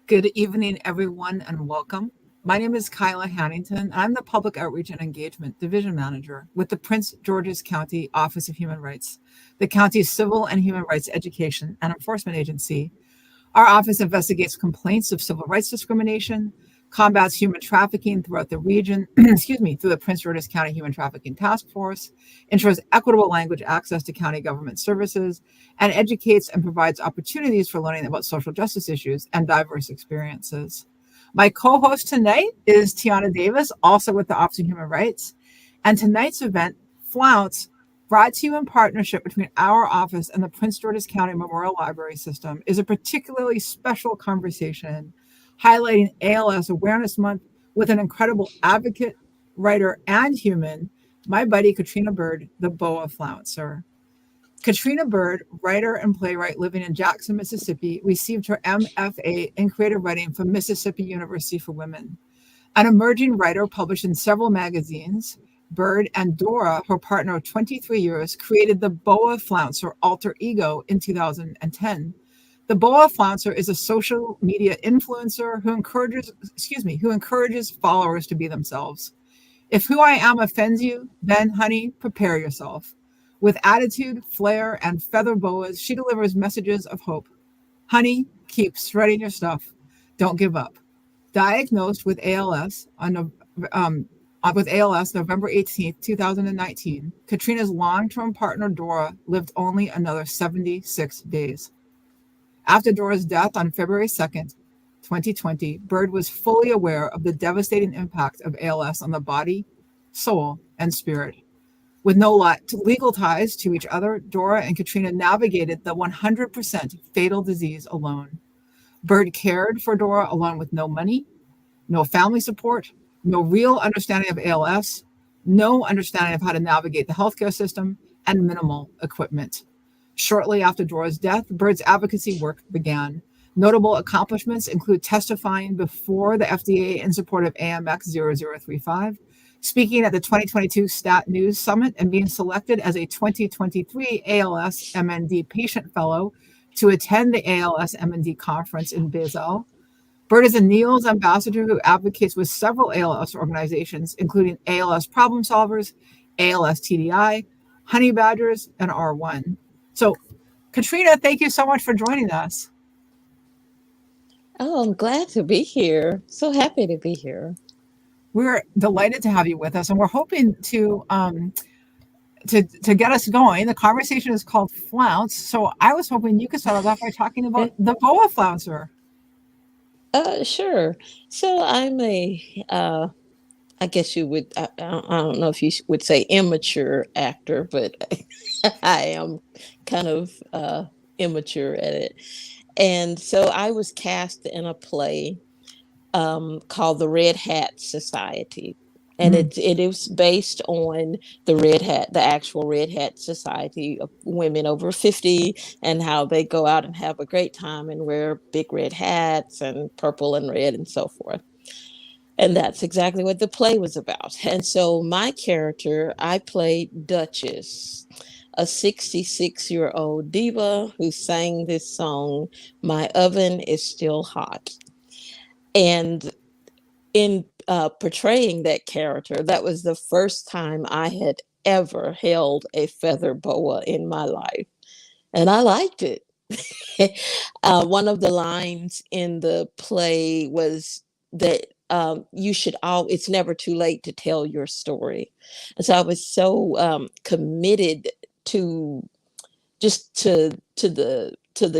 Good evening, everyone, and welcome. My name is Kyla Hannington. I'm the Public Outreach and Engagement Division Manager with the Prince George's County Office of Human Rights, the county's civil and human rights education and enforcement agency. Our office investigates complaints of civil rights discrimination, combats human trafficking throughout the region, through the Prince George's County Human Trafficking Task Force, ensures equitable language access to county government services, and educates and provides opportunities for learning about social justice issues and diverse experiences. My co-host tonight is Tiana Davis, also with the Office of Human Rights, and tonight's event, Flounce, brought to you in partnership between our office and the Prince George's County Memorial Library System, is a particularly special conversation highlighting ALS Awareness Month with an incredible advocate, writer, and human, my buddy Katrina Byrd, the Boa Flouncer. Katrina Byrd, writer and playwright living in Jackson, Mississippi, received her MFA in creative writing from Mississippi University for Women. An emerging writer published in several magazines, Byrd and Dora, her partner of 23 years, created the Boa Flouncer alter ego in 2010. The Boa Flouncer is a social media influencer who encourages followers to be themselves. If who I am offends you, then, honey, prepare yourself. With attitude, flair, and feather boas, she delivers messages of hope. Honey, keep shredding your stuff. Don't give up. Diagnosed with ALS November 18th, 2019, Katrina's long-term partner, Dora, lived only another 76 days. After Dora's death on February 2nd, 2020, Byrd was fully aware of the devastating impact of ALS on the body, soul, and spirit. With no legal ties to each other, Dora and Katrina navigated the 100% fatal disease alone. Byrd cared for Dora alone with no money, no family support, no real understanding of ALS, no understanding of how to navigate the healthcare system, and minimal equipment. Shortly after Dora's death, Byrd's advocacy work began. Notable accomplishments include testifying before the FDA in support of AMX 0035, speaking at the 2022 Stat News Summit, and being selected as a 2023 ALS MND Patient Fellow to attend the ALS MND conference in Basel. Byrd is a NEALS ambassador who advocates with several ALS organizations, including ALS Problem Solvers, ALS TDI, Honey Badgers, and R1. So, Katrina, thank you so much for joining us. Oh, I'm glad to be here. So happy to be here. We're delighted to have you with us, and we're hoping to get us going. The conversation is called Flounce, so I was hoping you could start us off by talking about the Boa Flouncer. Sure. So I guess you would, I don't know if you would say immature actor, but I am kind of immature at it. And so I was cast in a play called The Red Hat Society. And it is based on the actual Red Hat Society of women over 50, and how they go out and have a great time and wear big red hats and purple and red and so forth. And that's exactly what the play was about. And so my character, I played Duchess, a 66-year-old diva who sang this song, My Oven is Still Hot. And in portraying that character, that was the first time I had ever held a feather boa in my life. And I liked it. One of the lines in the play was that it's never too late to tell your story. And so I was so committed to the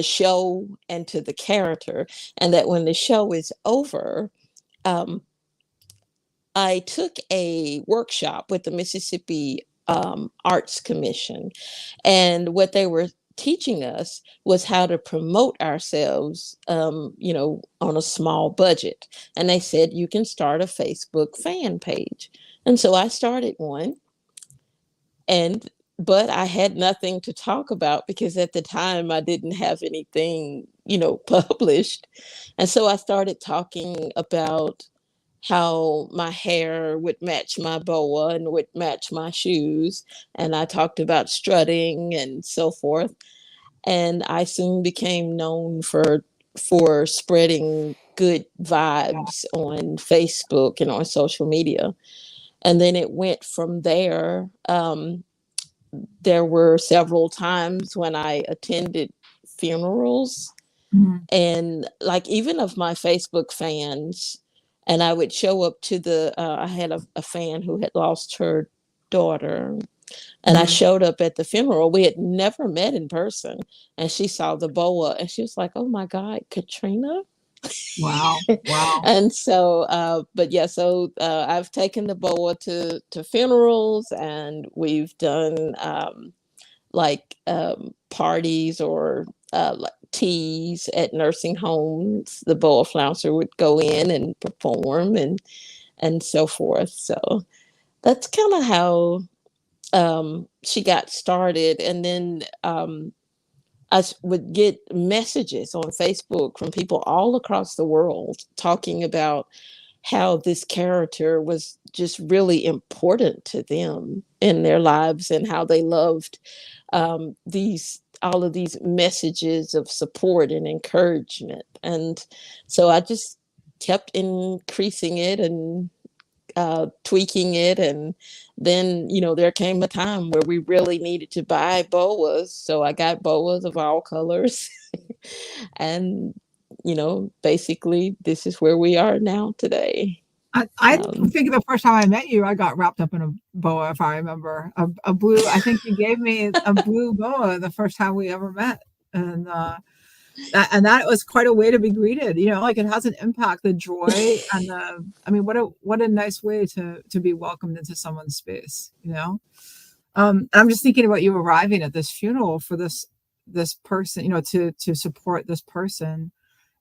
show and to the character, and that when the show is over, I took a workshop with the Mississippi Arts Commission, and what they were teaching us was how to promote ourselves, on a small budget. And they said, you can start a Facebook fan page. And so I started one, but I had nothing to talk about because at the time I didn't have anything, published. And so I started talking about how my hair would match my boa and would match my shoes. And I talked about strutting and so forth. And I soon became known for for spreading good Yeah. vibes on Facebook and on social media. And then it went from there. There were several times when I attended funerals, Mhm. and like even of my Facebook fans, and I would show up to I had a fan who had lost her daughter, and I Mhm. showed up at the funeral. We had never met in person, and she saw the boa, and she was like, "Oh my God, Katrina!" Wow. Wow. And so, but yeah, so I've taken the boa to funerals, and we've done parties or like teas at nursing homes. The Boa Flouncer would go in and perform and so forth. So that's kind of how she got started. And then would get messages on Facebook from people all across the world talking about how this character was just really important to them in their lives, and how they loved these all of these messages of support and encouragement. And so I just kept increasing it and tweaking it. And then, there came a time where we really needed to buy boas. So I got boas of all colors. And, basically, this is where we are now today. I Um, think the first time I met you, I got wrapped up in a boa, if I remember, a blue. I think you gave me a blue boa the first time we ever met, and that was quite a way to be greeted. Like it has an impact, the joy and the. I mean, what a nice way to be welcomed into someone's space. I'm just thinking about you arriving at this funeral for this person. To support this person,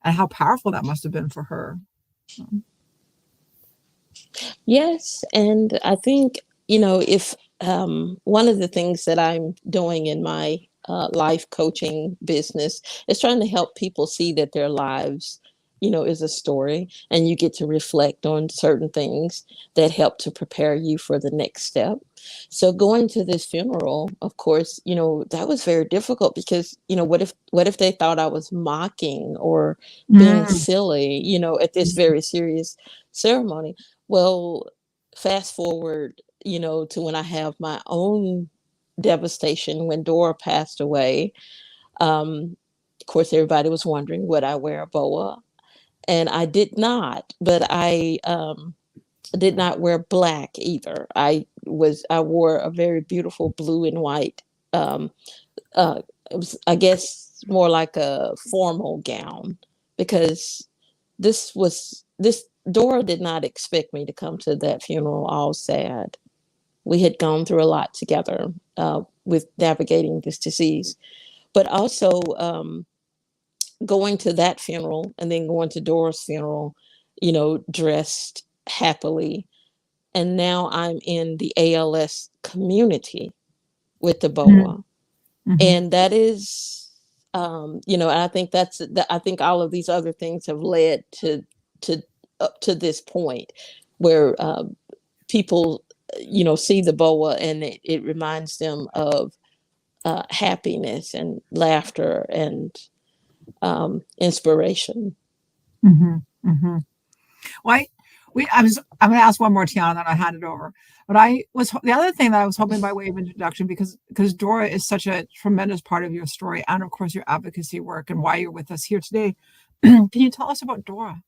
and how powerful that must have been for her. Yes, and I think, if one of the things that I'm doing in my life coaching business is trying to help people see that their lives, is a story, and you get to reflect on certain things that help to prepare you for the next step. So going to this funeral, of course, that was very difficult because, what if they thought I was mocking or being Mm, silly, at this very serious ceremony? Well, fast forward, to when I have my own devastation when Dora passed away. Of course, everybody was wondering, would I wear a boa? And I did not, but I did not wear black either. I wore a very beautiful blue and white. Um, it was, I guess, more like a formal gown, because this Dora did not expect me to come to that funeral all sad. We had gone through a lot together with navigating this disease, but also going to that funeral and then going to Dora's funeral, dressed happily. And now I'm in the ALS community with the mm, BOA. mhm. And that is, I think I think all of these other things have led to up to this point where people, see the boa, and it reminds them of happiness and laughter and inspiration. Mhm, mhm. Well, I'm going to ask one more, Tiana, and then I hand it over. But the other thing that I was hoping by way of introduction, because Dora is such a tremendous part of your story, and of course your advocacy work, and why you're with us here today. Can you tell us about Dora?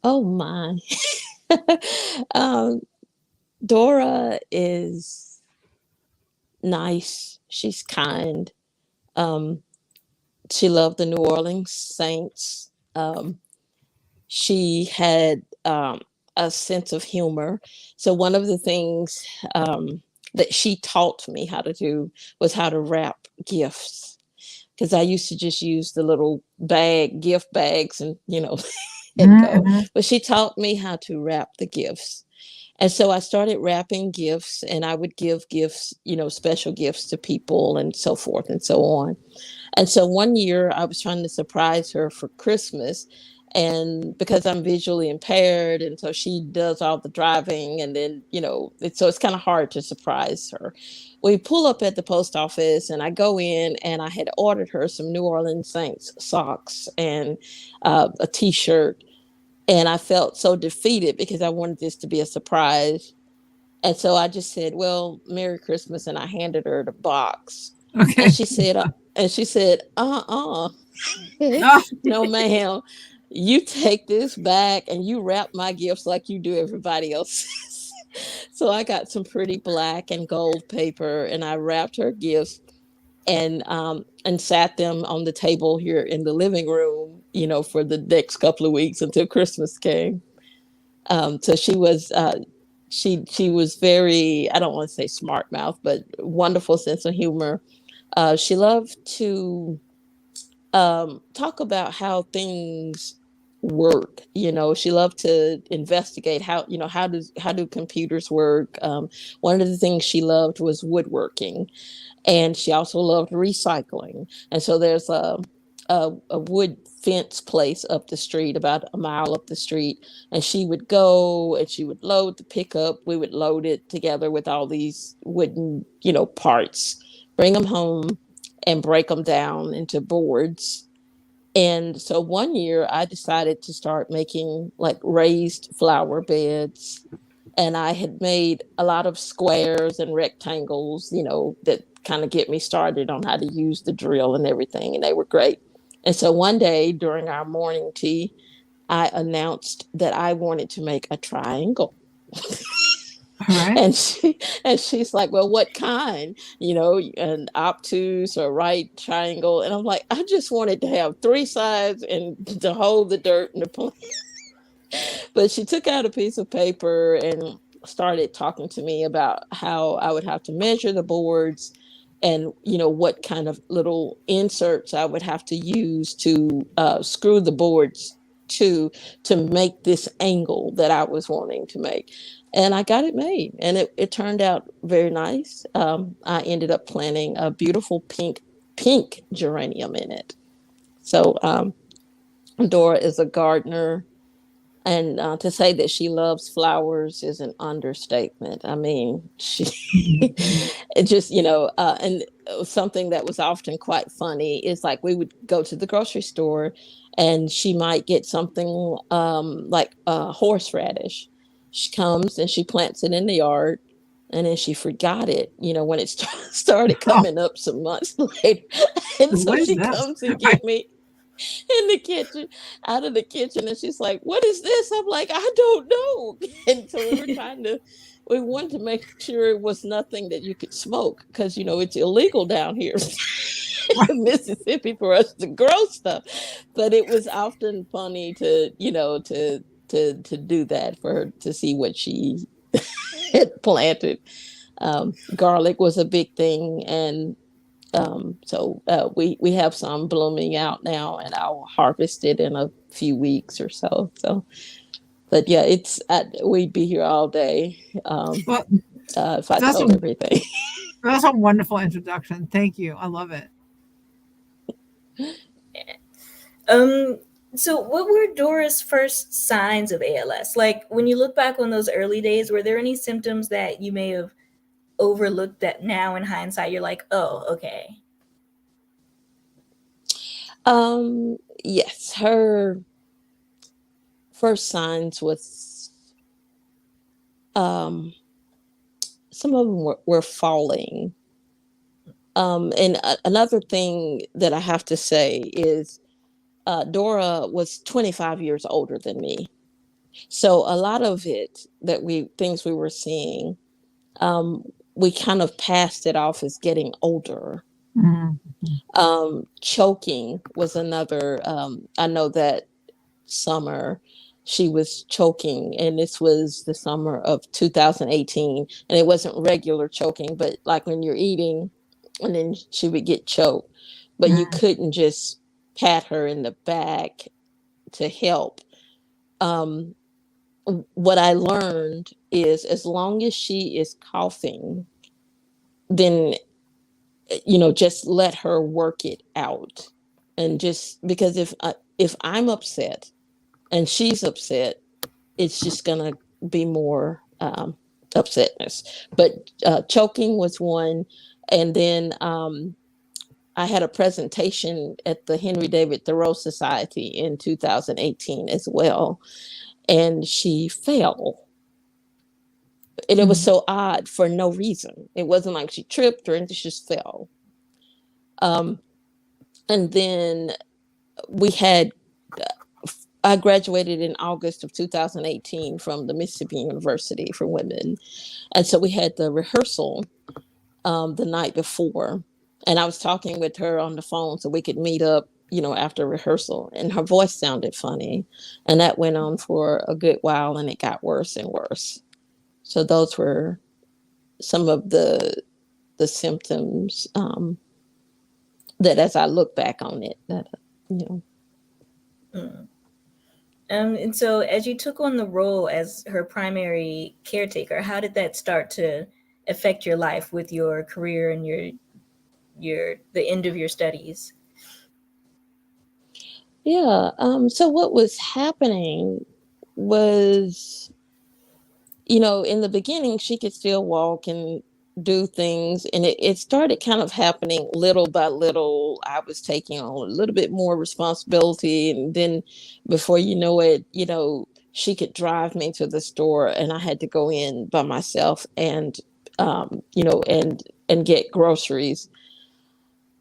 Oh my. um, Dora is nice. She's kind. Um, she loved the New Orleans Saints. She had a sense of humor. So one of the things that she taught me how to do was how to wrap gifts, because I used to just use the little gift bags, and and go. Mhm, But she taught me how to wrap the gifts. And so I started wrapping gifts, and I would give gifts, special gifts to people and so forth and so on. And so one year I was trying to surprise her for Christmas, And because I'm visually impaired, and so she does all the driving, and then so it's kind of hard to surprise her. We pull up at the post office, and I go in, and I had ordered her some New Orleans Saints socks and a T-shirt, and I felt so defeated because I wanted this to be a surprise. And so I just said, "Well, Merry Christmas," and I handed her the box. And Okay. she said, "Uh-uh, Oh, no, ma'am. You take this back and you wrap my gifts like you do everybody else's." So I got some pretty black and gold paper, and I wrapped her gifts and sat them on the table here in the living room, for the next couple of weeks until Christmas came. So she was very, I don't want to say smart mouth, but wonderful sense of humor. She loved to talk about how things work. She loved to investigate how do computers work. One of the things she loved was woodworking, and she also loved recycling. And so there's a wood fence place up the street, about a mile up the street, and she would go and she would load the pickup. We would load it together with all these wooden, parts, bring them home, and break them down into boards. And so one year I decided to start making like raised flower beds, and I had made a lot of squares and rectangles, that kind of get me started on how to use the drill and everything, and they were great. And so one day during our morning tea, I announced that I wanted to make a triangle. all right. And she's like, "Well, what kind? An obtuse or right triangle?" And I'm like, "I just wanted to have three sides and to hold the dirt and the plant." But she took out a piece of paper and started talking to me about how I would have to measure the boards, and what kind of little inserts I would have to use to screw the boards to make this angle that I was wanting to make. And I got it made, and it turned out very nice. I ended up planting a beautiful pink geranium in it. So Dora is a gardener, and to say that she loves flowers is an understatement. I mean, she it just, and something that was often quite funny is like we would go to the grocery store, and she might get something like horseradish. She comes and she plants it in the yard, and then she forgot it, when it started Oh, coming up some months later. And so what is she this? comes and get me in the kitchen, out of the kitchen, and she's like, "What is this?" I'm like, "I don't know." And so we wanted to make sure it was nothing that you could smoke, because it's illegal down here in Mississippi for us to grow stuff. But it was often funny to to do that for her to see what she had planted. Garlic was a big thing, and so we have some blooming out now, and I'll harvest it in a few weeks or so. So, but yeah, we'd be here all day Well, if I that's a told everything. that's a wonderful introduction. Thank you. I love it. Um, so what were Dora's first signs of ALS? Like when you look back on those early days, were there any symptoms that you may have overlooked that now in hindsight you're like, oh, okay. Yes, her first signs was um, some of them were falling. And another thing that I have to say is Dora was 25 years older than me. So a lot of it things we were seeing, um, we kind of passed it off as getting older. Mhm. Choking was another. I know that summer she was choking, and this was the summer of 2018, and it wasn't regular choking, but like when you're eating, and then she would get choked, but you Mhm. couldn't just pat her in the back to help. Um, what I learned is as long as she is coughing, then just let her work it out. And just because if I'm upset, and she's upset, it's just going to be more upsetness. But choking was one. And then I had a presentation at the Henry David Thoreau Society in 2018 as well. And she fell. And it was so odd for no reason. It wasn't like she tripped or anything, she just fell. And then we had, I graduated in August of 2018 from the Mississippi University for Women. And so we had the rehearsal the night before. And I was talking with her on the phone so we could meet up, after rehearsal. And her voice sounded funny. And that went on for a good while, and it got worse and worse. So those were some of the symptoms that, as I look back on it, that. And so as you took on the role as her primary caretaker, how did that start to affect your life with your career and the end of your studies? Yeah. So what was happening was, in the beginning, she could still walk and do things. And it started kind of happening little by little. I was taking on a little bit more responsibility. And then before you know it, she could drive me to the store, and I had to go in by myself and, and get groceries.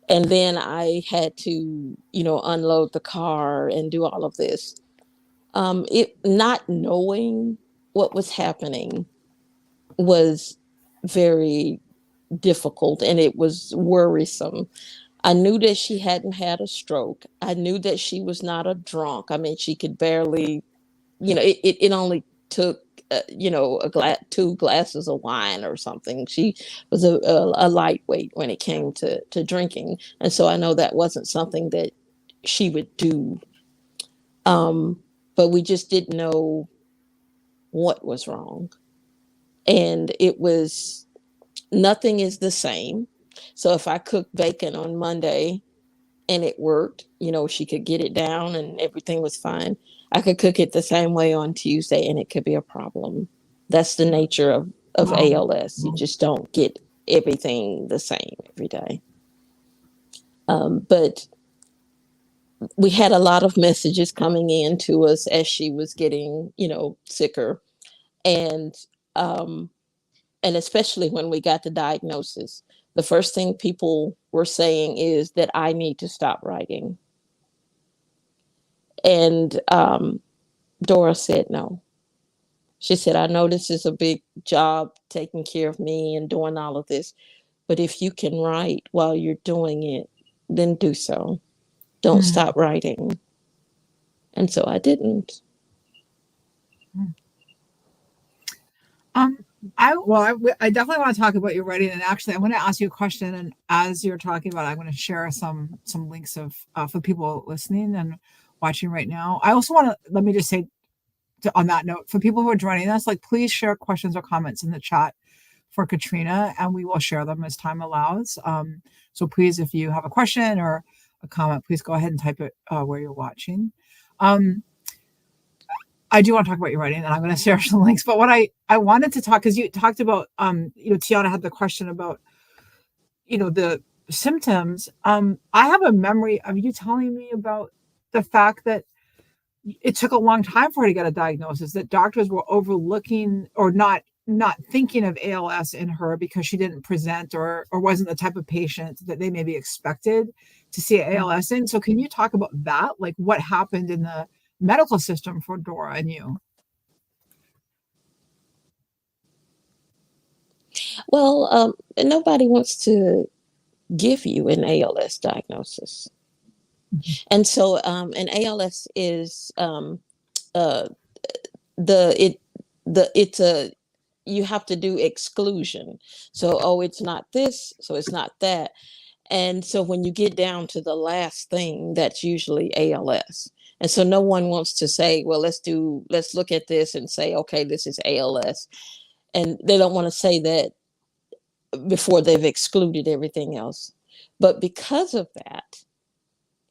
And then I had to, unload the car and do all of this. It not knowing what was happening was very difficult, and it was worrisome. I knew that she hadn't had a stroke. I knew that she was not a drunk. I mean, she could barely, it only took, two glasses of wine or something. She was a lightweight when it came to drinking. And so I know that wasn't something that she would do. But we just didn't know what was wrong. And it was, nothing is the same. So if I cooked bacon on Monday and it worked, she could get it down and everything was fine, I could cook it the same way on Tuesday and it could be a problem. That's the nature of ALS. You just don't get everything the same every day. But we had a lot of messages coming in to us as she was getting, sicker. And especially when we got the diagnosis, the first thing people were saying is that I need to stop writing. And Dora said no. She said, I know this is a big job taking care of me and doing all of this, but if you can write while you're doing it, then do so. Don't stop writing. And so I didn't. I definitely want to talk about your writing, and actually I want to ask you a question, and as you're talking about it, I'm going to share some links of for people listening and watching right now. I also want to, let me just say on that note, for people who are joining us, like, please share questions or comments in the chat for Katrina, and we will share them as time allows. So please, if you have a question or a comment, please go ahead and type it where you're watching. I do want to talk about your writing, and I'm going to share some links. But what I wanted to talk, because you talked about, Tiana had the question about, the symptoms. I have a memory of you telling me about the fact that it took a long time for her to get a diagnosis, that doctors were overlooking or not thinking of ALS in her because she didn't present or wasn't the type of patient that they maybe expected to see ALS in. So can you talk about that? Like, what happened in the medical system for Dora and you? Well, nobody wants to give you an ALS diagnosis. And so an ALS is you have to do exclusion. So, it's not this, so it's not that. And so when you get down to the last thing, that's usually ALS. And so no one wants to say, well, let's look at this and say, okay, this is ALS. And they don't want to say that before they've excluded everything else. But because of that,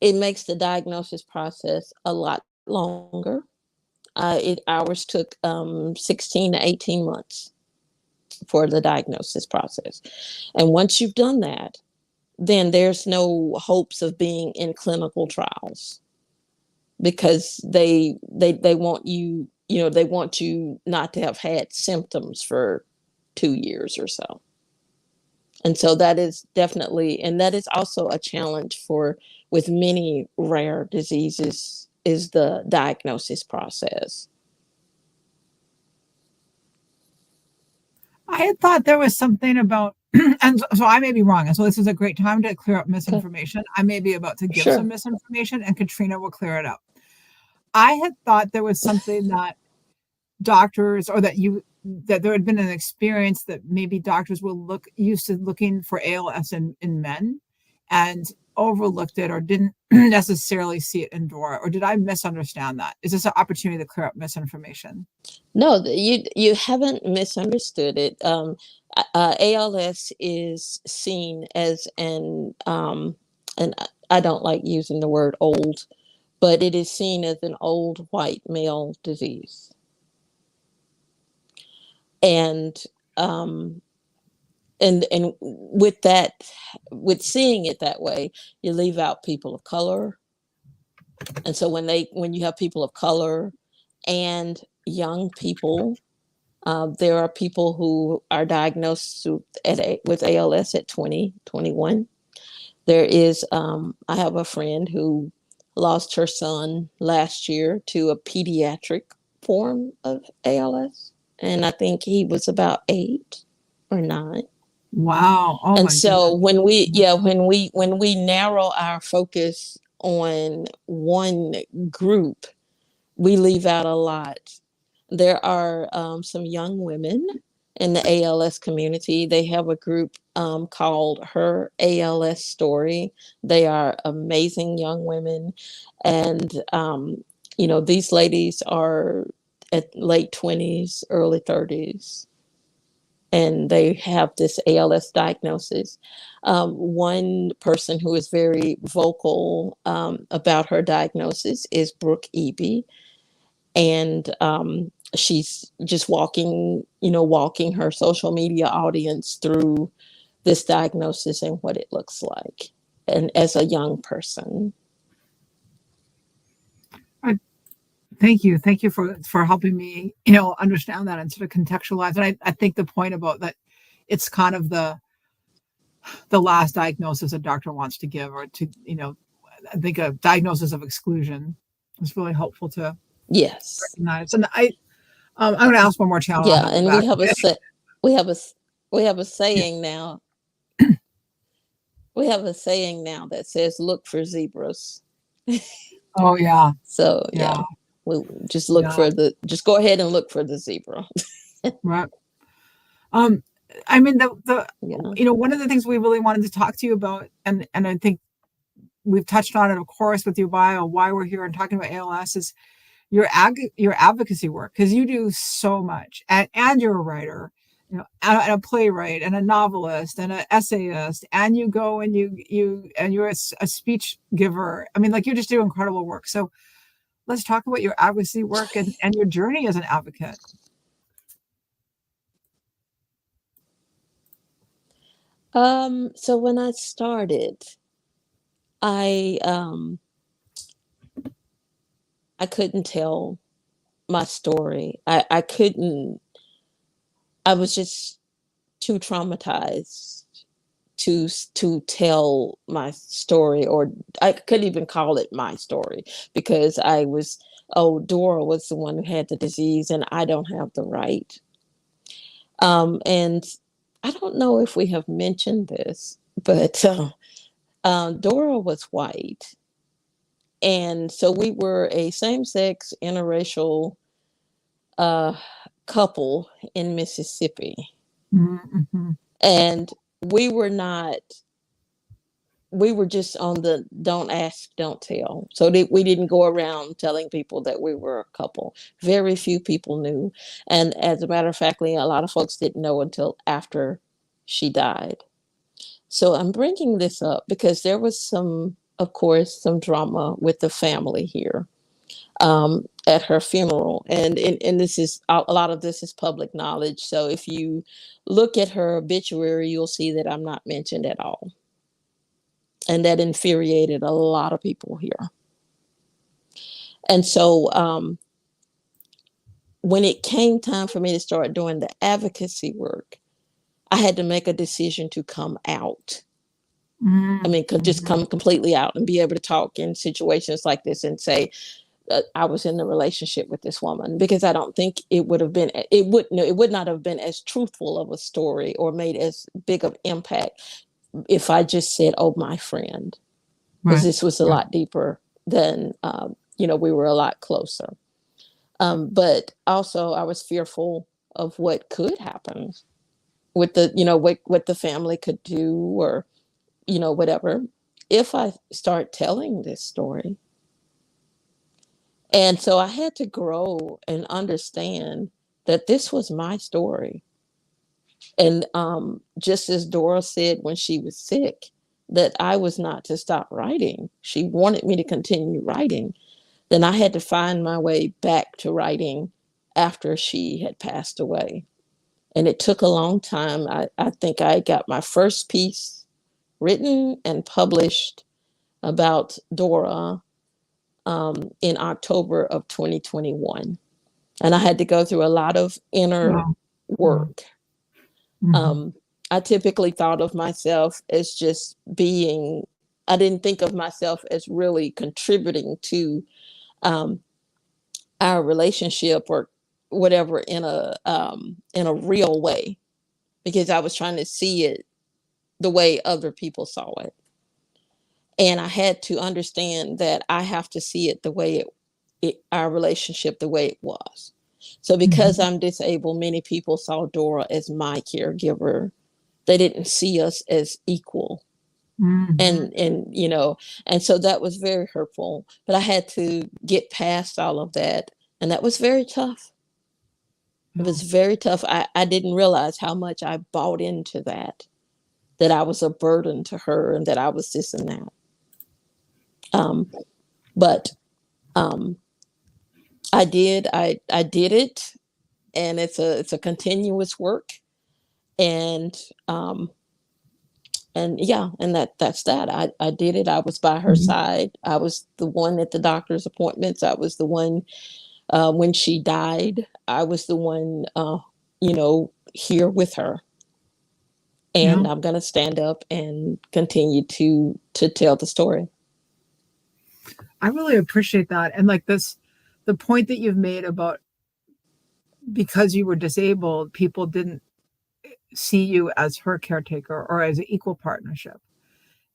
it makes the diagnosis process a lot longer. Ours took 16 to 18 months for the diagnosis process. And once you've done that, then there's no hopes of being in clinical trials, because they want you, they want you not to have had symptoms for 2 years or so. And so that is definitely, and that is also a challenge with many rare diseases, is the diagnosis process. I had thought there was something about, and so I may be wrong. And so this is a great time to clear up misinformation. I may be about to give Sure. some misinformation, and Katrina will clear it up. I had thought there was something that doctors, or that there had been an experience that maybe doctors were used to looking for ALS in men and overlooked it or didn't necessarily see it in Dora. Or did I misunderstand that? Is this an opportunity to clear up misinformation? No, you haven't misunderstood it. ALS is seen as and I don't like using the word old, but it is seen as an old white male disease. And with that, with seeing it that way, you leave out people of color. And so when you have people of color and young people, there are people who are diagnosed with ALS at 20, 21. There is, I have a friend who lost her son last year to a pediatric form of ALS. And I think he was about 8 or 9. Wow. Oh, and my so goodness. when we narrow our focus on one group, we leave out a lot. There are some young women in the ALS community. They have a group called Her ALS Story. They are amazing young women. And, these ladies are at late 20s, early 30s, and they have this ALS diagnosis. One person who is very vocal about her diagnosis is Brooke Eby. And she's just walking her social media audience through this diagnosis and what it looks like, and as a young person. Thank you for helping me understand that and sort of contextualize. And I think the point about that, it's kind of the last diagnosis a doctor wants to give, or to I think a diagnosis of exclusion is really helpful to Yes. recognize. And I'm going to ask one more challenge. Yeah, and we have a saying now. We have a saying now that says, "Look for zebras." Oh yeah. So yeah, we just just go ahead and look for the zebra. Right. I mean, one of the things we really wanted to talk to you about, and I think we've touched on it, of course, with your bio, why we're here and talking about ALS, is your advocacy work, because you do so much, and you're a writer, and a playwright, and a novelist, and an essayist, and you go and you're a speech giver. I mean, like, you just do incredible work. So let's talk about your advocacy work and your journey as an advocate. So when I started, I couldn't tell my story. I couldn't. I was just too traumatized to tell my story, or I couldn't even call it my story, because Dora was the one who had the disease, and I don't have the right. And I don't know if we have mentioned this, but Dora was white. And so we were a same-sex interracial couple in Mississippi. Mm-hmm. And we were just on the don't ask, don't tell. So we didn't go around telling people that we were a couple. Very few people knew. And as a matter of fact, a lot of folks didn't know until after she died. So I'm bringing this up because there was of course, some drama with the family here. at her funeral. And this is a lot of this is public knowledge. So if you look at her obituary, you'll see that I'm not mentioned at all. And that infuriated a lot of people here. And so when it came time for me to start doing the advocacy work, I had to make a decision to come out. I mean, just come completely out and be able to talk in situations like this and say, I was in a relationship with this woman, because I don't think it would not have been as truthful of a story or made as big of impact if I just said, oh, my friend, because this was a lot deeper than, we were a lot closer. But also I was fearful of what could happen with what the family could do, or, whatever, if I start telling this story. And so I had to grow and understand that this was my story. And just as Dora said when she was sick, that I was not to stop writing. She wanted me to continue writing. Then I had to find my way back to writing after she had passed away. And it took a long time. I think I got my first piece written and published about Dora in October of 2021. And I had to go through a lot of inner work. I typically thought of myself as just I didn't think of myself as really contributing to our relationship or whatever in a real way, because I was trying to see it the way other people saw it. And I had to understand that I have to see it the way our relationship, the way it was. So because I'm disabled, many people saw Dora as my caregiver. They didn't see us as equal. And so that was very hurtful, but I had to get past all of that. And that was very tough. It was very tough. I didn't realize how much I bought into that I was a burden to her and that I was this and that. But I did it, and it's a continuous work. And that's that. I did it. I was by her side. I was the one at the doctor's appointments. I was the one when she died. I was the one, here with her. And I'm going to stand up and continue to tell the story. I really appreciate that. And the point that you've made about, because you were disabled, people didn't see you as her caretaker or as an equal partnership.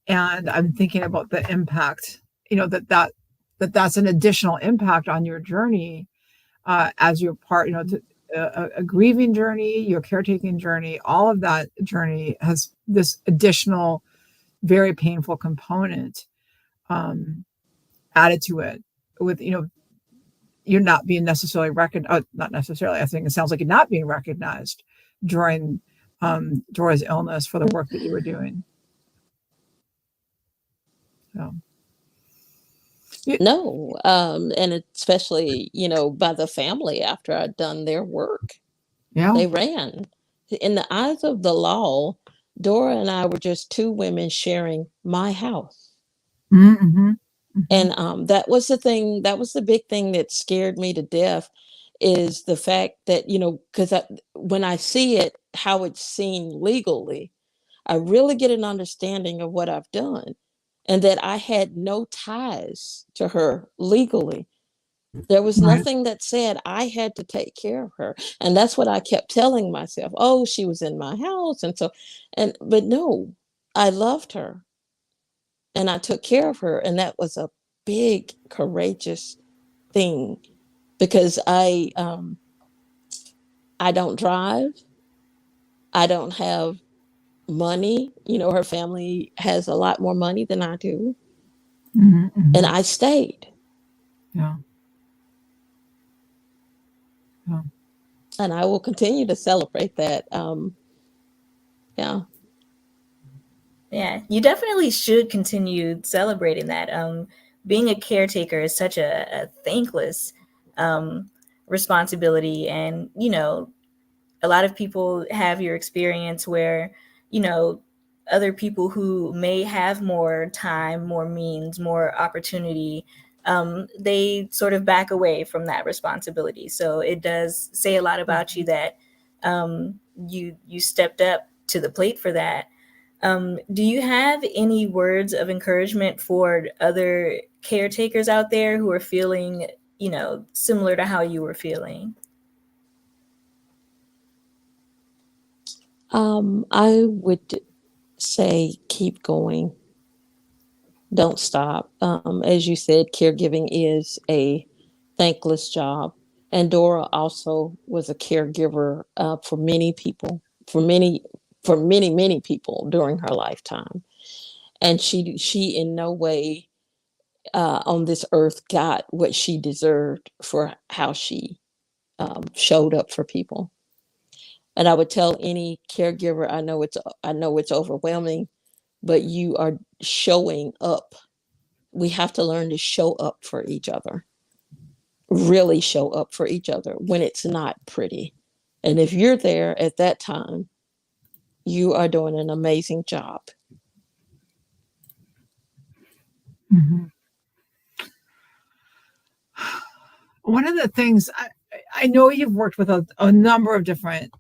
And I'm thinking about the impact, that's an additional impact on your journey as your part, a grieving journey, your caretaking journey, all of that journey has this additional, very painful component added to it with, you're not being necessarily recognized, not necessarily, I think it sounds like you're not being recognized during Dora's illness for the work that you were doing. So. No, and especially, by the family after I'd done their work. Yeah. They ran. In the eyes of the law, Dora and I were just two women sharing my house. And that was the thing, that was the big thing that scared me to death, is the fact that, because when I see it, how it's seen legally, I really get an understanding of what I've done, and that I had no ties to her legally. There was nothing that said I had to take care of her. And that's what I kept telling myself. Oh, she was in my house. But no, I loved her and I took care of her. And that was a big, courageous thing, because I don't drive. I don't have money. Her family has a lot more money than I do. And I stayed. Yeah. And I will continue to celebrate that. Yeah, you definitely should continue celebrating that. being a caretaker is such a thankless responsibility. And, you know, a lot of people have your experience where, you know, other people who may have more time, more means, more opportunity, they sort of back away from that responsibility. So it does say a lot about you that you stepped up to the plate for that. Do you have any words of encouragement for other caretakers out there who are feeling, you know, similar to how you were feeling? I would say keep going. Don't stop. As you said, caregiving is a thankless job. And Dora also was a caregiver for many people, many people during her lifetime. And she in no way on this earth got what she deserved for how she showed up for people. And I would tell any caregiver, I know it's overwhelming, but you are showing up. We have to learn to show up for each other, really show up for each other when it's not pretty. And if you're there at that time, you are doing an amazing job. Mhm. One of the things I know you've worked with a number of different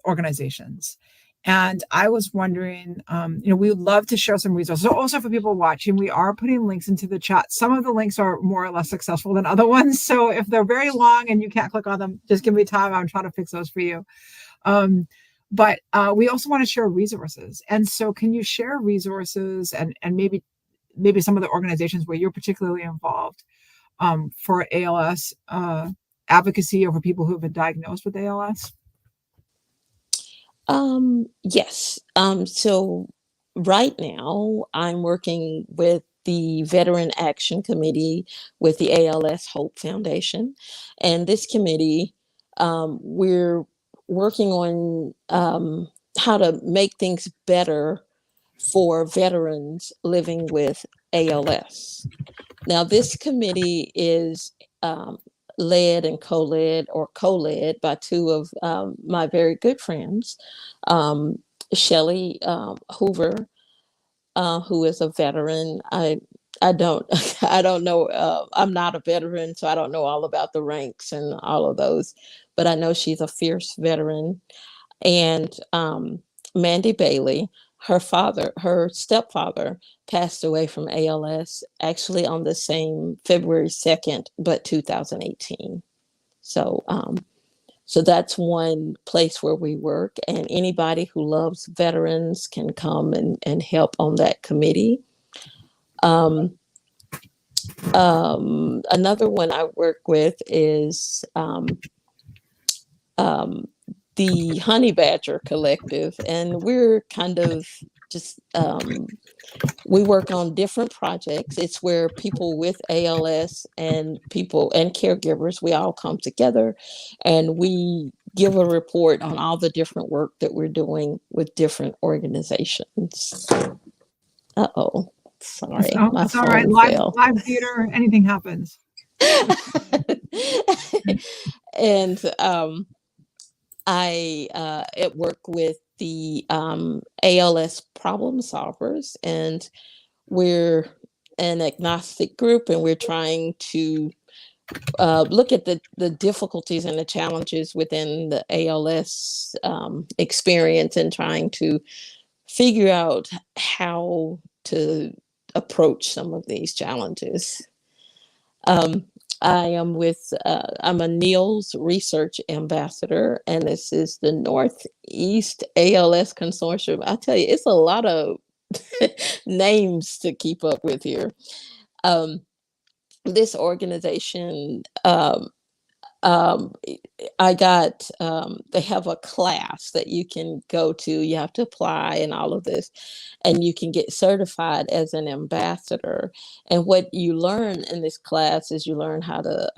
organizations, and I was wondering, you know, we would love to share some resources. So also for people watching, we are putting links into the chat. Some of the links are more or less successful than other ones. So if they're very long and you can't click on them, just give me time. I'm trying to fix those for you. But we also want to share resources. And so can you share resources and maybe some of the organizations where you're particularly involved for ALS advocacy or for people who have been diagnosed with ALS? Yes. So right now I'm working with the Veteran Action Committee with the ALS Hope Foundation. And this committee, we're working on how to make things better for veterans living with ALS. Now, this committee is led and co-led by two of my very good friends, Shelley Hoover, who is a veteran. I don't I don't know. I'm not a veteran, so I don't know all about the ranks and all of those. But I know she's a fierce veteran. And Mandy Bailey, her stepfather, passed away from ALS actually on the same February 2nd, but 2018. So, so that's one place where we work, and anybody who loves veterans can come and help on that committee. Another one I work with is the Honey Badger Collective, and we're kind of just we work on different projects. It's where people with ALS and people and caregivers, we all come together and we give a report on all the different work that we're doing with different organizations. Uh-oh, sorry, my It's all right. phone fell. Live theater, anything happens. And I work with the ALS problem solvers, and we're an agnostic group, and we're trying to look at the difficulties and the challenges within the ALS experience, and trying to figure out how to approach some of these challenges. I am with, I'm a NEALS research ambassador, and this is the Northeast ALS Consortium. I tell you, it's a lot of names to keep up with here. This organization, I got, they have a class that you can go to. You have to apply and all of this, and you can get certified as an ambassador. And what you learn in this class is you learn how to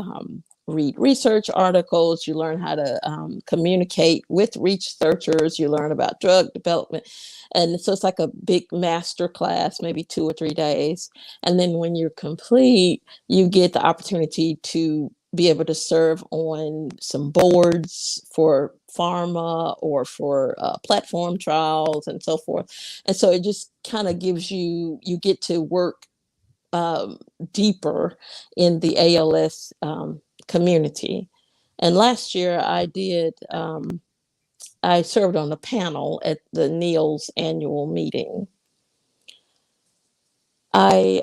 read research articles, you learn how to communicate with researchers, you learn about drug development. And so it's like a big master class, maybe 2 or 3 days. And then when you're complete, you get the opportunity to be able to serve on some boards for pharma or for platform trials and so forth. And so it just kind of gives you, you get to work um, deeper in the ALS community. And last year I served on the panel at the NEALS annual meeting. I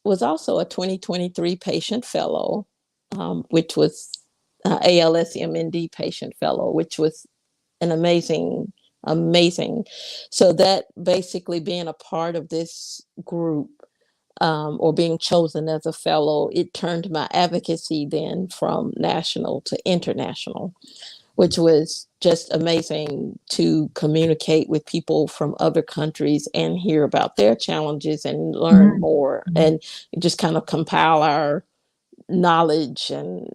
was also a 2023 patient fellow, which was ALS MND patient fellow, which was an amazing. So that basically being a part of this group or being chosen as a fellow, it turned my advocacy then from national to international, which was just amazing to communicate with people from other countries and hear about their challenges and learn more and just kind of compile our knowledge and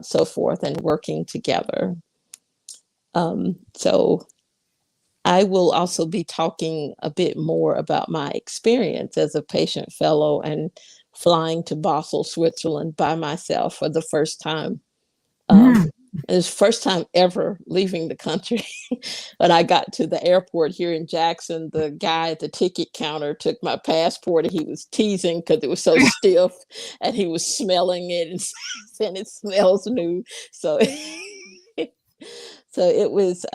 so forth and working together. So I will also be talking a bit more about my experience as a patient fellow and flying to Basel, Switzerland by myself for the first time. It was first time ever leaving the country. When I got to the airport here in Jackson, the guy at the ticket counter took my passport and he was teasing because it was so stiff and he was smelling it and saying it smells new. So, so it was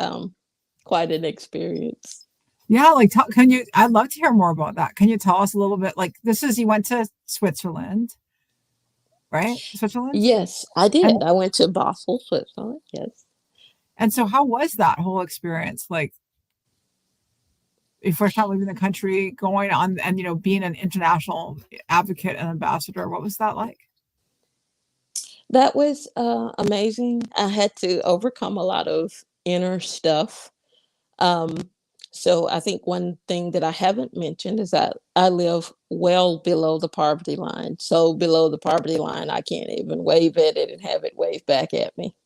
quite an experience. Yeah, like can you? I'd love to hear more about that. Can you tell us a little bit? Like you went to Switzerland, right? Switzerland. Yes, I did. And, I went to Basel, Switzerland. Yes. and so, how was that whole experience? Like, your first time leaving the country, going on, and being an international advocate and ambassador. What was that like? That was amazing. I had to overcome a lot of inner stuff. Um, so I think one thing that I haven't mentioned is that I live well below the poverty line. So below the poverty line, I can't even wave at it and have it wave back at me.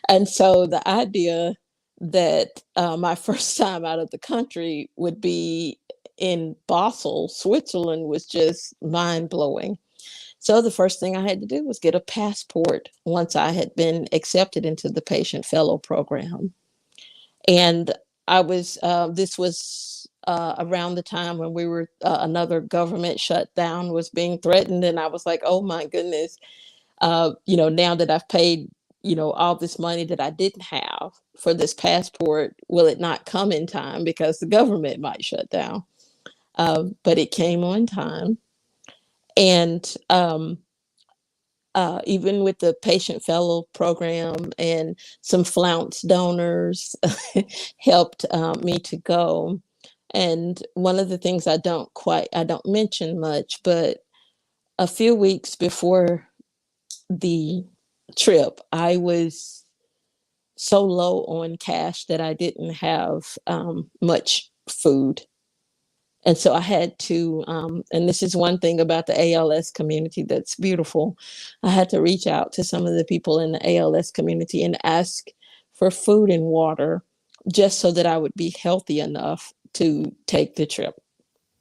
And so the idea that my first time out of the country would be in Basel, Switzerland, was just mind blowing. So the first thing I had to do was get a passport once I had been accepted into the patient fellow program. And this was around the time when we were, another government shutdown was being threatened. And I was like, oh my goodness, now that I've paid, all this money that I didn't have for this passport, will it not come in time because the government might shut down? But it came on time. And even with the patient fellow program and some Flounce donors helped me to go. And one of the things I don't mention much, but a few weeks before the trip, I was so low on cash that I didn't have much food. And so I had to, and this is one thing about the ALS community that's beautiful. I had to reach out to some of the people in the ALS community and ask for food and water just so that I would be healthy enough to take the trip.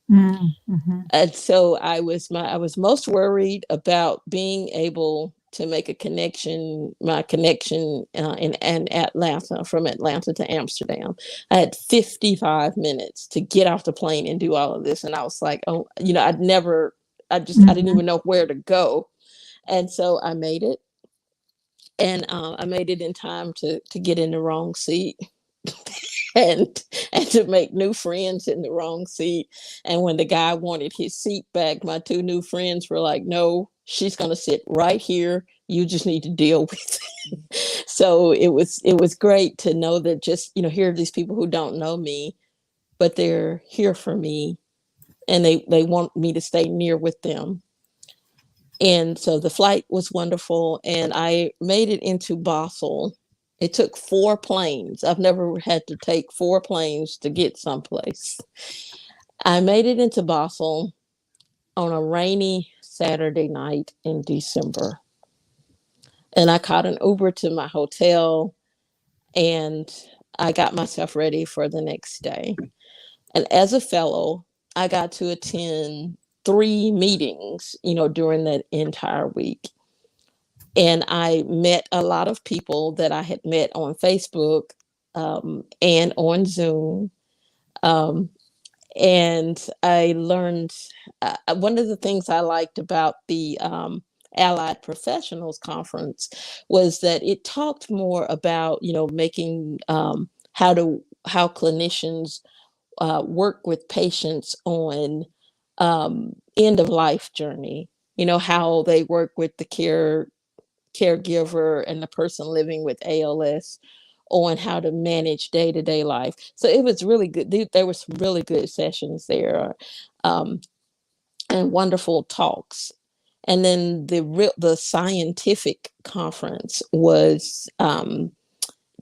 Mm-hmm. And so I was most worried about being able to make my connection in Atlanta, from Atlanta to Amsterdam. I had 55 minutes to get off the plane and do all of this. And I was like, oh, I didn't even know where to go. And so I made it. And I made it in time to get in the wrong seat. and to make new friends in the wrong seat. And when the guy wanted his seat back, my two new friends were like, no, she's going to sit right here. You just need to deal with it. So it was great to know that just, here are these people who don't know me, but they're here for me and they want me to stay near with them. And so the flight was wonderful and I made it into Basel. It took 4 planes. I've never had to take 4 planes to get someplace. I made it into Basel on a rainy Saturday night in December. And I caught an Uber to my hotel, and I got myself ready for the next day. And as a fellow, I got to attend 3 meetings, during that entire week. And I met a lot of people that I had met on Facebook, and on Zoom. Um, and I learned, one of the things I liked about the Allied Professionals Conference was that it talked more about, making, how clinicians work with patients on end of life journey. How they work with the caregiver and the person living with ALS on how to manage day-to-day life. So it was really good. There were some really good sessions there, um, and wonderful talks. And then the scientific conference was the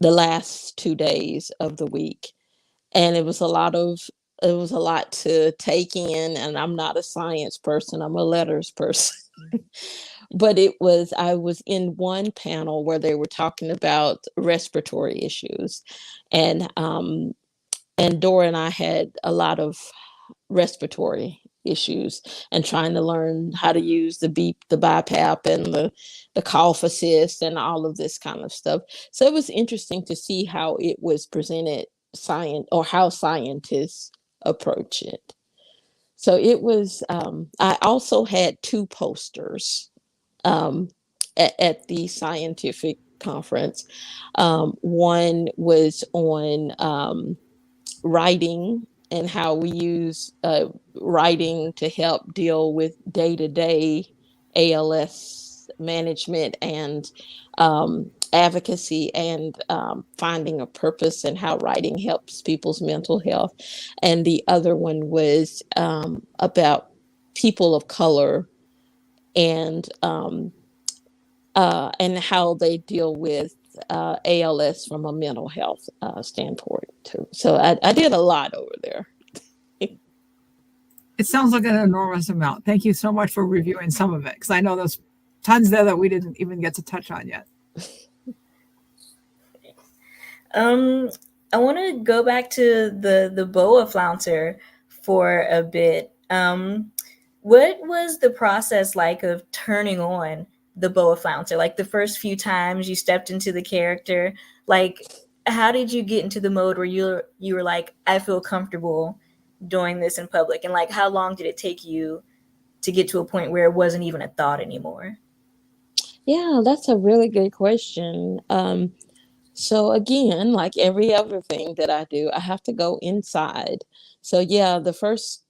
last 2 days of the week, and it was a lot to take in. And I'm not a science person; I'm a letters person. But I was in one panel where they were talking about respiratory issues, and Dora and I had a lot of respiratory issues, and trying to learn how to use the BiPAP and the cough assist and all of this kind of stuff. So it was interesting to see how it was presented, science, or how scientists approach it. So it was. I also had 2 posters, um, at the scientific conference. One was on writing, and how we use writing to help deal with day-to-day ALS management, and advocacy, and finding a purpose, and how writing helps people's mental health. And the other one was about people of color, and how they deal with ALS from a mental health standpoint too. So I did a lot over there. It sounds like an enormous amount. Thank you so much for reviewing some of it, because I know there's tons there that we didn't even get to touch on yet. Um, I want to go back to the Boa Flouncer for a bit. What was the process like of turning on the Boa Flouncer? Like the first few times you stepped into the character, like how did you get into the mode where you were like, I feel comfortable doing this in public, and like how long did it take you to get to a point where it wasn't even a thought anymore? Yeah, that's a really good question. So again, like every other thing that I do, I have to go inside. So yeah, the first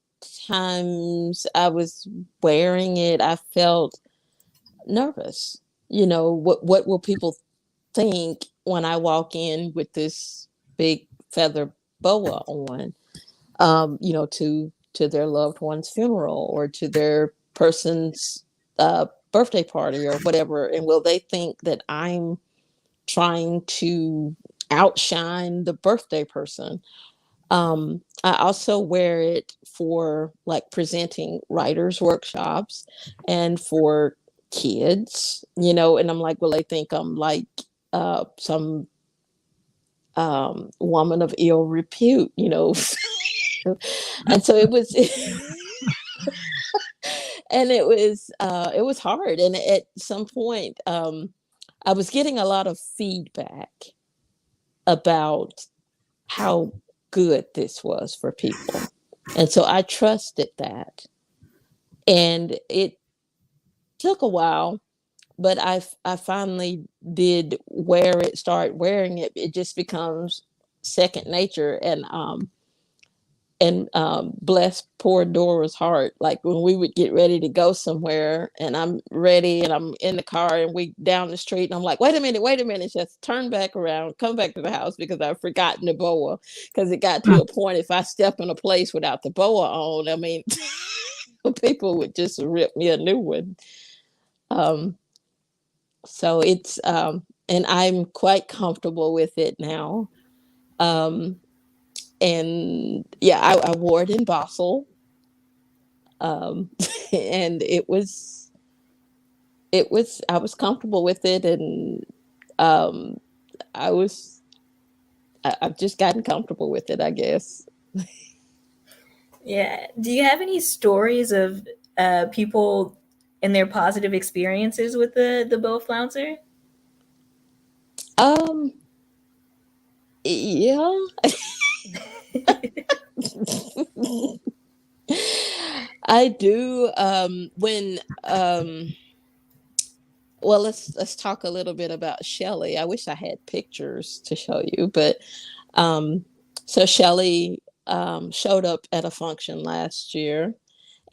times I was wearing it, I felt nervous. What will people think when I walk in with this big feather boa on, to their loved one's funeral, or to their person's birthday party, or whatever. And will they think that I'm trying to outshine the birthday person? I also wear it for like presenting writers workshops, and for kids, and I'm like, well, they think I'm like some woman of ill repute. And so it was, and it was hard. And at some point, I was getting a lot of feedback about how good this was for people. And so I trusted that. And it took a while, but I finally did start wearing it. It just becomes second nature. And bless poor Dora's heart. Like when we would get ready to go somewhere, and I'm ready, and I'm in the car, and we down the street, and I'm like, wait a minute, just turn back around, come back to the house, because I've forgotten the boa. Because it got to a point, if I step in a place without the boa on, I mean, people would just rip me a new one. Um, so and I'm quite comfortable with it now. Um, and yeah, I wore it in Basel, um, and it was I was comfortable with it, and um, I was, I've just gotten comfortable with it, I guess. Yeah. Do you have any stories of people and their positive experiences with the Boa Flouncer? Um, yeah. I do. Well, let's talk a little bit about Shelly. I wish I had pictures to show you, but um, so Shelly showed up at a function last year.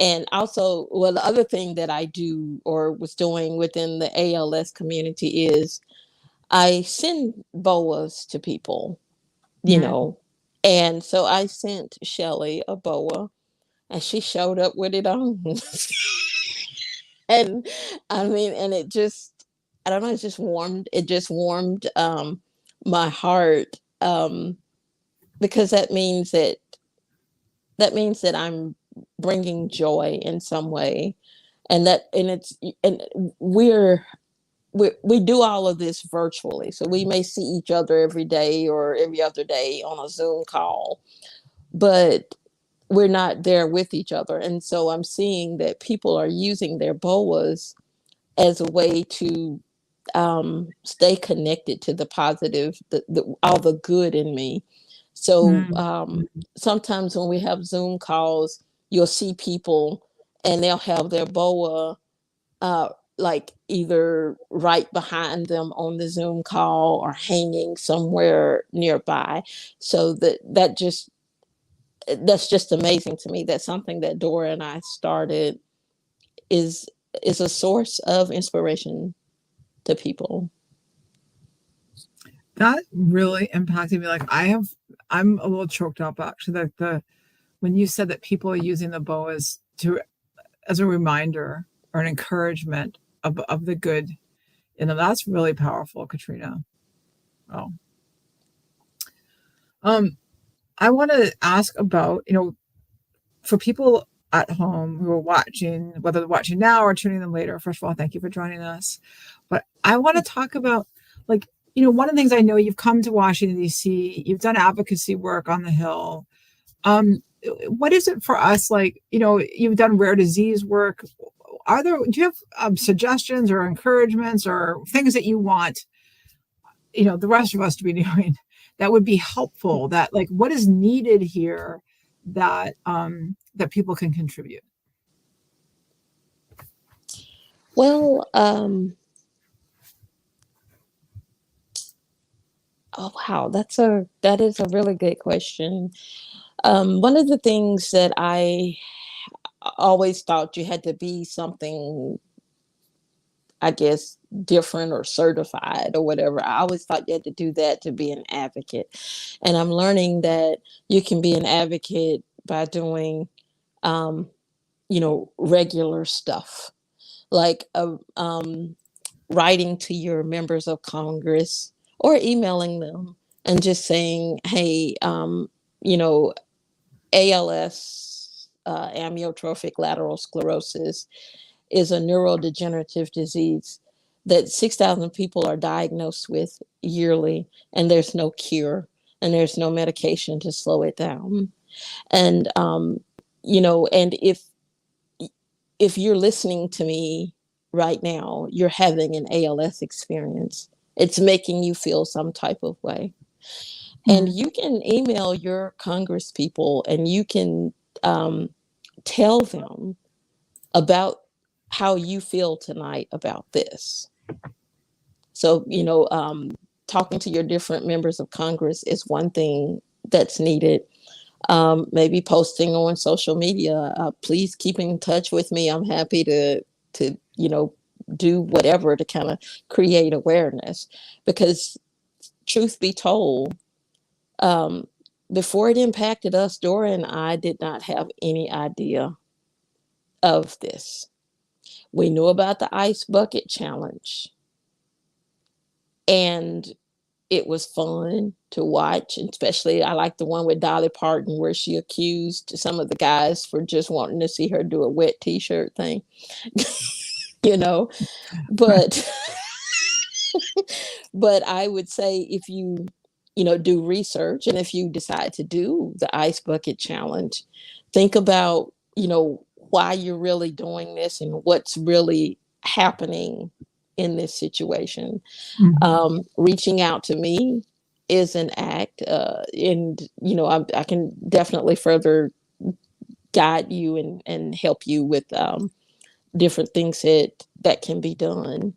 And also, well, the other thing that I do or was doing within the ALS community is I send boas to people, you Mhm. know. And so I sent Shelly a boa, and she showed up with it on. And I mean, and it just, I don't know, it just warmed my heart, because that means that I'm bringing joy in some way, and it's, and we do all of this virtually, so we may see each other every day or every other day on a Zoom call, but we're not there with each other. And so I'm seeing that people are using their boas as a way to stay connected to the positive, all the good in me. So Mhm. sometimes when we have Zoom calls, you'll see people and they'll have their boa uh, like either right behind them on the Zoom call or hanging somewhere nearby. So that's just amazing to me. That's something that Dora and I started, is is a source of inspiration to people. That really impacted me. Like I'm a little choked up actually. That the when you said that people are using the boas to as a reminder or an encouragement of the good, that's really powerful, Katrina. Oh, um, I want to ask about, for people at home who are watching, whether they're watching now or tuning in later. First of all, thank you for joining us. But I want to talk about, like, one of the things I know, you've come to Washington, D.C., you've done advocacy work on the Hill. What is it for us? Like, you've done rare disease work. Do you have suggestions or encouragements or things that you want, the rest of us to be doing that would be helpful, that like what is needed here that people can contribute? Well, oh wow, that is a really good question. One of the things that I always thought you had to be something, I guess, different or certified or whatever. I always thought you had to do that to be an advocate. And I'm learning that you can be an advocate by doing, um, regular stuff like writing to your members of Congress or emailing them and just saying, hey, you know, ALS, amyotrophic lateral sclerosis, is a neurodegenerative disease that 6,000 people are diagnosed with yearly, and there's no cure and there's no medication to slow it down. And, and if you're listening to me right now, you're having an ALS experience. It's making you feel some type of way. And Mhm. you can email your Congress people and you can tell them about how you feel tonight about this. So, talking to your different members of Congress is one thing that's needed. Maybe posting on social media. Please keep in touch with me. I'm happy to do whatever to kind of create awareness, because truth be told, um, before it impacted us, Dora and I did not have any idea of this. We knew about the ice bucket challenge, and it was fun to watch. And especially, I like the one with Dolly Parton where she accused some of the guys for just wanting to see her do a wet t-shirt thing. you know, but but I would say if you, do research, and if you decide to do the ice bucket challenge, think about, why you're really doing this and what's really happening in this situation. Reaching out to me is an act, and I can definitely further guide you and help you with different things that can be done.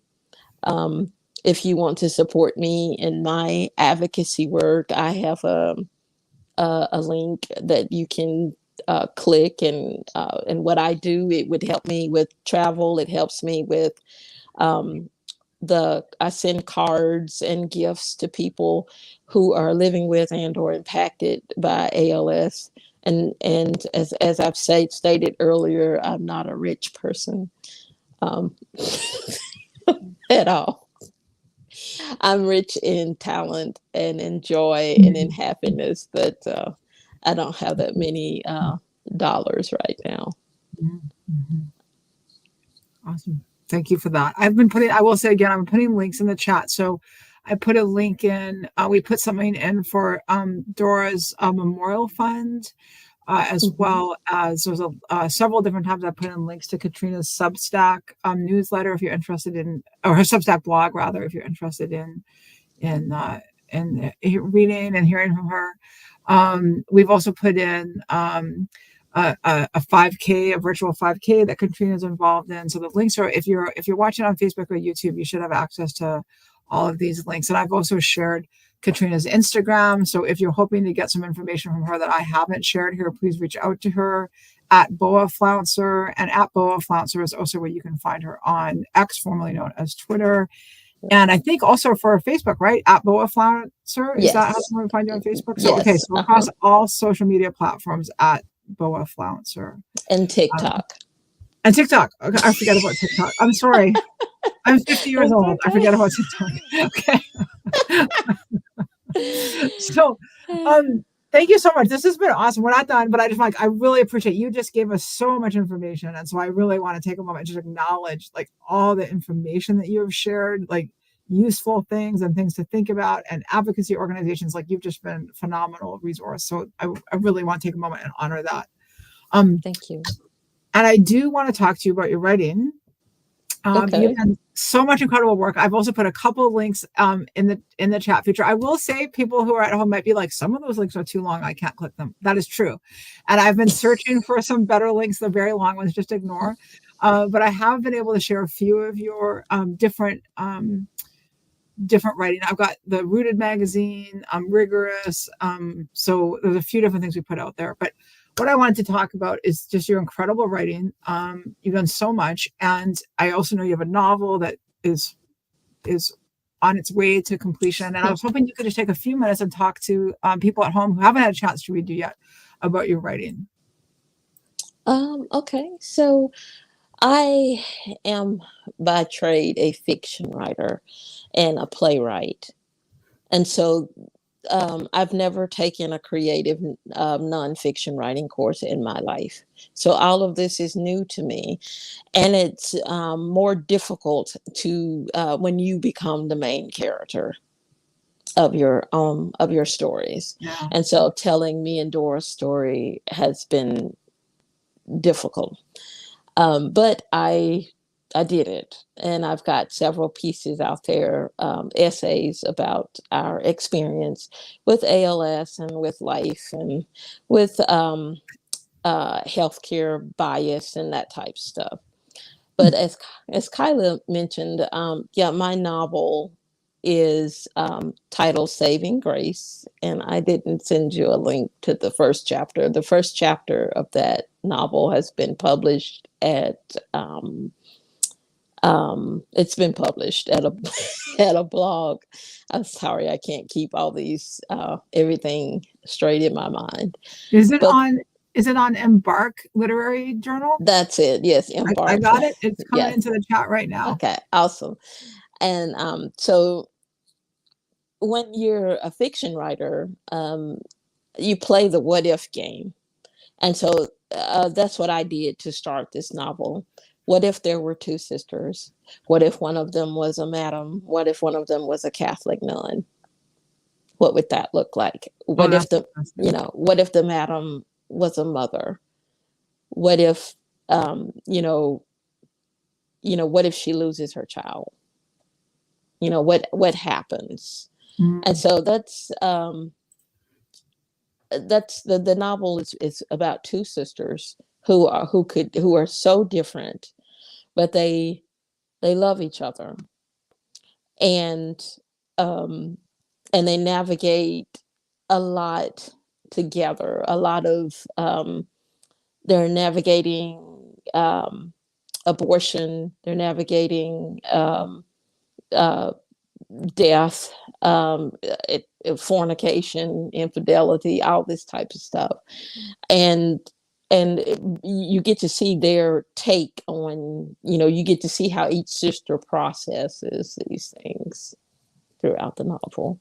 If you want to support me in my advocacy work, I have a link that you can click, and what I do, it would help me with travel. It helps me with I send cards and gifts to people who are living with and or impacted by ALS. And as I've stated earlier, I'm not a rich person um, at all. I'm rich in talent and in joy and in happiness, but I don't have that many dollars right now. Awesome. Thank you for that. I will say again, I'm putting links in the chat. So I put a link in, we put something in for Dora's memorial fund, as well as there's several different times I put in links to Katrina's Substack newsletter if you're interested in, or her Substack blog rather, if you're interested in reading and hearing from her. We've also put in a 5K, a virtual 5K that Katrina's involved in. So the links are, if you're watching on Facebook or YouTube, you should have access to all of these links. And I've also shared Katrina's Instagram. So if you're hoping to get some information from her that I haven't shared here, please reach out to her at Boa Flouncer. And at Boa Flouncer is also where you can find her on X, formerly known as Twitter. And I think also for Facebook, right? At Boa Flouncer. Is that how someone can find you on Facebook? So, okay. So across all social media platforms at Boa Flouncer. And TikTok. Okay, I forget about TikTok. I'm sorry. I'm 50 years old. I forget about TikTok. Okay. So, thank you so much. This has been awesome. We're not done, but I really appreciate you. Just gave us so much information. And so I really want to take a moment to just acknowledge all the information that you have shared, useful things and things to think about, and advocacy organizations. You've just been a phenomenal resource. So I really want to take a moment and honor that. Thank you. And I do want to talk to you about your writing. You've done so much incredible work. I've also put a couple of links in the chat feature. I will say people who are at home might be like, some of those links are too long. I can't click them. That is true. And I've been searching for some better links. The very long ones, just ignore. But I have been able to share a few of your different writing. I've got the Rooted magazine, Rigorous. So there's a few different things we put out there. But what I wanted to talk about is just your incredible writing. You've done so much. And I also know you have a novel that is on its way to completion. And I was hoping you could just take a few minutes and talk to people at home who haven't had a chance to read you yet about your writing. Okay. So I am by trade a fiction writer and a playwright. And so I've never taken a creative nonfiction writing course in my life. So all of this is new to me. And it's more difficult to when you become the main character of your stories. Yeah. And so telling me and Dora's story has been difficult. But I did it. And I've got several pieces out there, essays about our experience with ALS and with life and with healthcare bias and that type of stuff. But as Kyla mentioned, my novel is titled Saving Grace. And I didn't send you a link to the first chapter. The first chapter of that novel has been published at it's been published at a blog. I'm sorry, I can't keep all these everything straight in my mind. Is it on Embark Literary Journal? That's it. Yes, Embark. I got it. It's coming into the chat right now. Okay, awesome. And so when you're a fiction writer, you play the what if game. And so that's what I did to start this novel. What if there were two sisters? What if one of them was a madam? What if one of them was a Catholic nun? What would that look like? Oh, What if that's the, interesting. what if the madam was a mother? What if, what if she loses her child? What happens? And Mm. so that's the novel is about two sisters who are so different, but they love each other, and um and they navigate a lot together. A lot of they're navigating abortion, they're navigating uh, death, fornication, infidelity, all this type of stuff, and you get to see their take on, you get to see how each sister processes these things throughout the novel.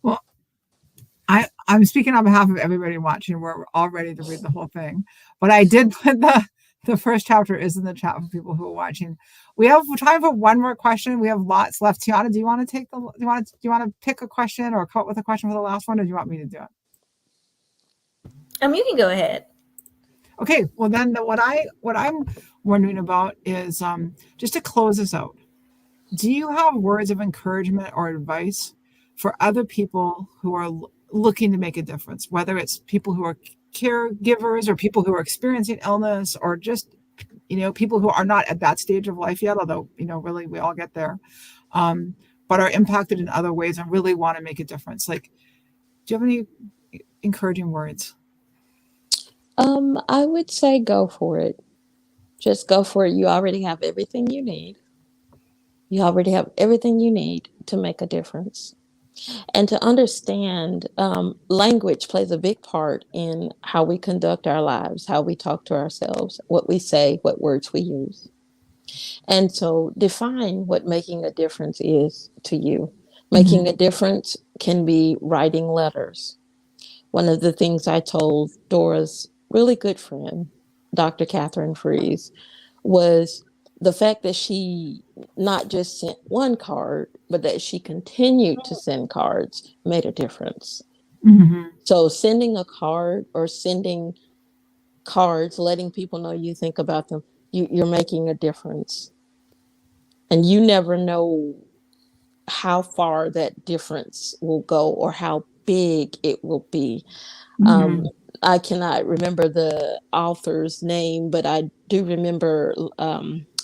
Well, I'm speaking on behalf of everybody watching. We're all ready to read the whole thing, but I did put the first chapter is in the chat for people who are watching. We have time for one more question. We have lots left. Tiana, do you want to pick a question or come up with a question for the last one, or do you want me to do it? You can go ahead. Okay. Well, then what I'm wondering about is just to close this out. Do you have words of encouragement or advice for other people who are looking to make a difference, whether it's people who are caregivers or people who are experiencing illness, or just, people who are not at that stage of life yet, although, really we all get there, but are impacted in other ways and really want to make a difference? Like, do you have any encouraging words? I would say go for it. Just go for it. You already have everything you need. You already have everything you need to make a difference. And to understand, language plays a big part in how we conduct our lives, how we talk to ourselves, what we say, what words we use. And so define what making a difference is to you. Making a difference can be writing letters. One of the things I told Dora's really good friend, Dr. Catherine Fries, was the fact that she not just sent one card, but that she continued to send cards made a difference. Mm-hmm. So sending a card or sending cards, letting people know you think about them, you're making a difference. And you never know how far that difference will go or how big it will be. Mm-hmm. I cannot remember the author's name, but I do remember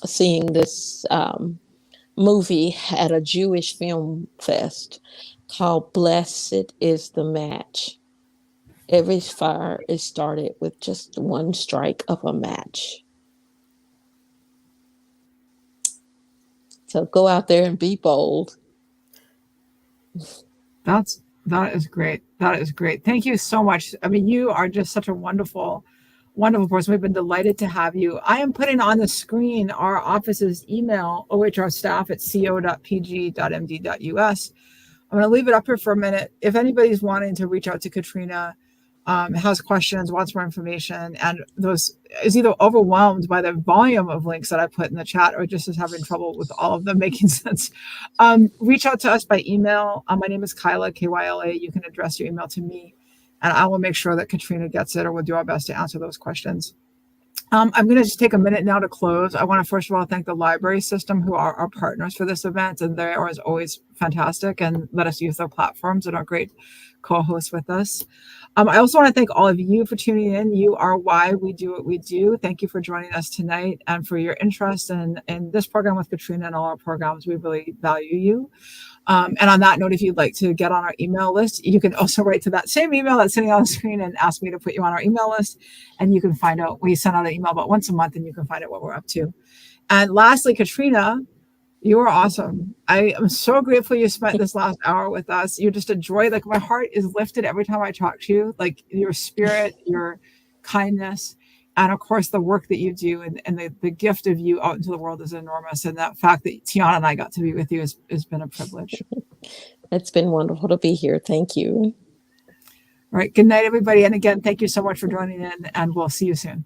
seeing this movie at a Jewish film fest called Blessed is the Match. Every fire is started with just one strike of a match. So go out there and be bold. That is great. That is great. Thank you so much. I mean, you are just such a wonderful, wonderful person. We've been delighted to have you. I am putting on the screen our office's email, ohrstaff@co.pg.md.us. I'm going to leave it up here for a minute. If anybody's wanting to reach out to Katrina, has questions, wants more information, and those is either overwhelmed by the volume of links that I put in the chat, or just is having trouble with all of them making sense, reach out to us by email. My name is Kyla, Kyla. You can address your email to me, and I will make sure that Katrina gets it, or we'll do our best to answer those questions. I'm going to just take a minute now to close. I want to first of all thank the library system, who are our partners for this event, and they are as always fantastic and let us use their platforms and are great co-hosts with us. I also want to thank all of you for tuning in. You are why we do what we do. Thank you for joining us tonight and for your interest in this program with Katrina and all our programs. We really value you. And on that note, if you'd like to get on our email list, you can also write to that same email that's sitting on the screen and ask me to put you on our email list. And you can find out, we send out an email about once a month, and you can find out what we're up to. And lastly, Katrina, you are awesome. I am so grateful you spent this last hour with us. You're just a joy. Like, my heart is lifted every time I talk to you. Like, your spirit, your kindness, and of course the work that you do, and the gift of you out into the world is enormous. And that fact that Tiana and I got to be with you has been a privilege. It's been wonderful to be here. Thank you. All right. Good night, everybody. And again, thank you so much for joining in, and we'll see you soon.